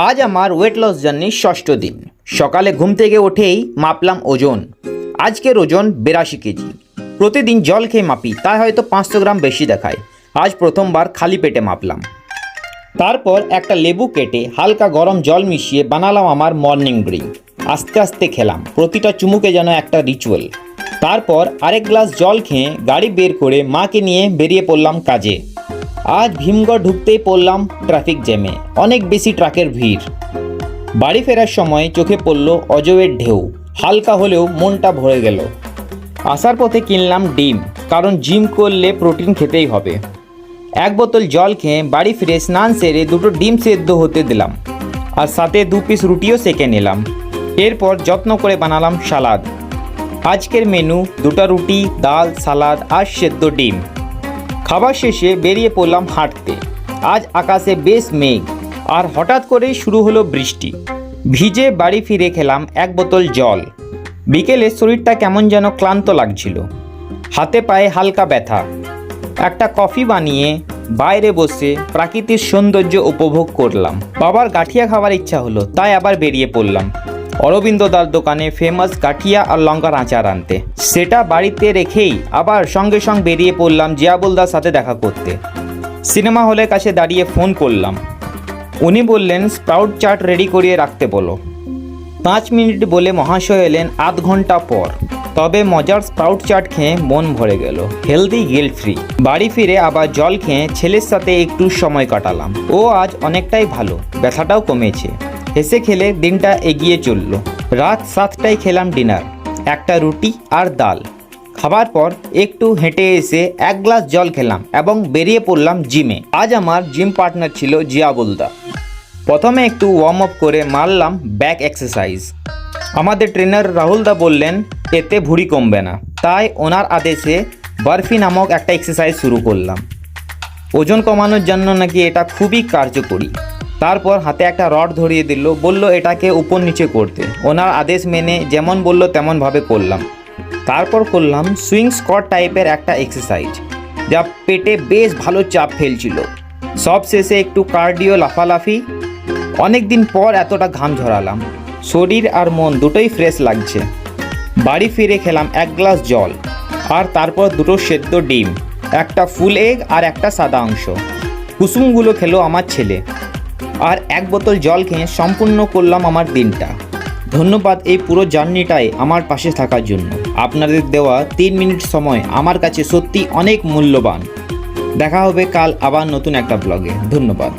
আজ আমার weight loss জার্নির ষষ্ঠ দিন। সকালে ঘুম থেকে উঠেই মাপলাম ওজন। আজকের ওজন 82 কেজি। প্রতিদিন জল খেয়ে মাপি, তাই হয়তো 500 গ্রাম বেশি দেখায়। আজ প্রথমবার খালি পেটে মাপলাম। তারপর একটা লেবু কেটে হালকা গরম জল মিশিয়ে বানালাম আমার মর্নিং ড্রিঙ্ক। আস্তে আস্তে খেলাম, প্রতিটা চুমুকে যেন একটা রিচুয়াল। তারপর আরেক গ্লাস জল খেয়ে গাড়ি বের করে মাকে নিয়ে বেরিয়ে পড়লাম কাজে। আজ ভীমগড় ঢুকতেই পড়লাম ট্রাফিক জ্যামে, অনেক বেশি ট্রাকের ভিড়। বাড়ি ফেরার সময় চোখে পড়ল অজয়ের ঢেউ। হালকা হলেও মনটা ভরে গেল। আসার পথে কিনলাম ডিম, কারণ জিম করলে প্রোটিন খেতেই হবে। এক বোতল জল খেয়ে বাড়ি ফিরে স্নান সেরে দুটো ডিম সেদ্ধ হতে দিলাম, আর সাথে 2 পিস রুটিও সেঁকে নিলাম। এরপর যত্ন করে বানালাম সালাদ। আজকের মেনু 2টা রুটি, ডাল, সালাদ আর সেদ্ধ ডিম। খাবার শেষে বেরিয়ে পড়লাম হাঁটতে। আজ আকাশে বেশ মেঘ, আর হঠাৎ করেই শুরু হলো বৃষ্টি। ভিজে বাড়ি ফিরে খেলাম 1 বোতল জল। বিকেলে শরীরটা কেমন যেন ক্লান্ত লাগছিল, হাতে পায়ে হালকা ব্যথা। একটা কফি বানিয়ে বাইরে বসে প্রাকৃতিক সৌন্দর্য উপভোগ করলাম। বাবার গাঠিয়া খাবার ইচ্ছা হলো, তাই আবার বেরিয়ে পড়লাম অরবিন্দ দার দোকানে ফেমাস গাঠিয়া আর লঙ্কার আচার আনতে। সেটা বাড়িতে রেখেই আবার সঙ্গে সঙ্গে বেরিয়ে পড়লাম জিয়াবুলদার সাথে দেখা করতে। সিনেমা হলের কাছে দাঁড়িয়ে ফোন করলাম। উনি বললেন স্প্রাউট চাট রেডি করিয়ে রাখতে বলো। 5 মিনিট বলে মহাশয় এলেন আধ ঘন্টা পর। তবে মজার স্প্রাউট চাট খেয়ে মন ভরে গেল, হেলদি গিল্ট ফ্রি। বাড়ি ফিরে আবার জল খেয়ে ছেলের সাথে একটু সময় কাটালাম। ও আজ অনেকটাই ভালো, ব্যথাটাও কমেছে। হেসে খেলে দিনটা এগিয়ে চলল। রাত 7টায় খেলাম ডিনার, একটা রুটি আর ডাল। খাবার পর একটু হেঁটে এসে 1 গ্লাস জল খেলাম এবং বেরিয়ে পড়লাম জিমে। আজ আমার জিম পার্টনার ছিল জিয়াবুলদা। প্রথমে একটু ওয়ার্ম আপ করে মারলাম ব্যাক এক্সারসাইজ। আমাদের ট্রেনার রাহুলদা বললেন এতে ভুঁড়ি কমবে না, তাই ওনার আদেশে বার্ফি নামক একটা এক্সারসাইজ শুরু করলাম। ওজন কমানোর জন্য নাকি এটা খুবই কার্যকরী। তারপর হাতে একটা রড ধরিয়ে দিল, বলল এটাকে উপর নিচে করতে। ওনার আদেশ মেনে যেমন বলল তেমনভাবে করলাম। তারপর করলাম সুইং স্কোয়াট টাইপের একটা এক্সারসাইজ, যা পেটে বেশ ভালো চাপ ফেলছিল। সব শেষে একটু কার্ডিও, লাফালাফি। অনেক দিন পর এতটা ঘাম ঝরালাম। শরীর আর মন দুটোই ফ্রেশ লাগছে। বাড়ি ফিরে খেলাম 1 গ্লাস জল, আর তারপর 2টো সেদ্ধ ডিম, একটা ফুল এগ আর একটা সাদা অংশ। কুসুমগুলো খেলো আমার ছেলে। আর 1 বোতল জল খেয়ে সম্পূর্ণ করলাম আমার দিনটা। ধন্যবাদ এই পুরো জার্নিটায় আমার পাশে থাকার জন্য। আপনাদের দেওয়া 3 মিনিট সময় আমার কাছে সত্যি অনেক মূল্যবান। দেখা হবে কাল আবার নতুন একটা ব্লগে। ধন্যবাদ।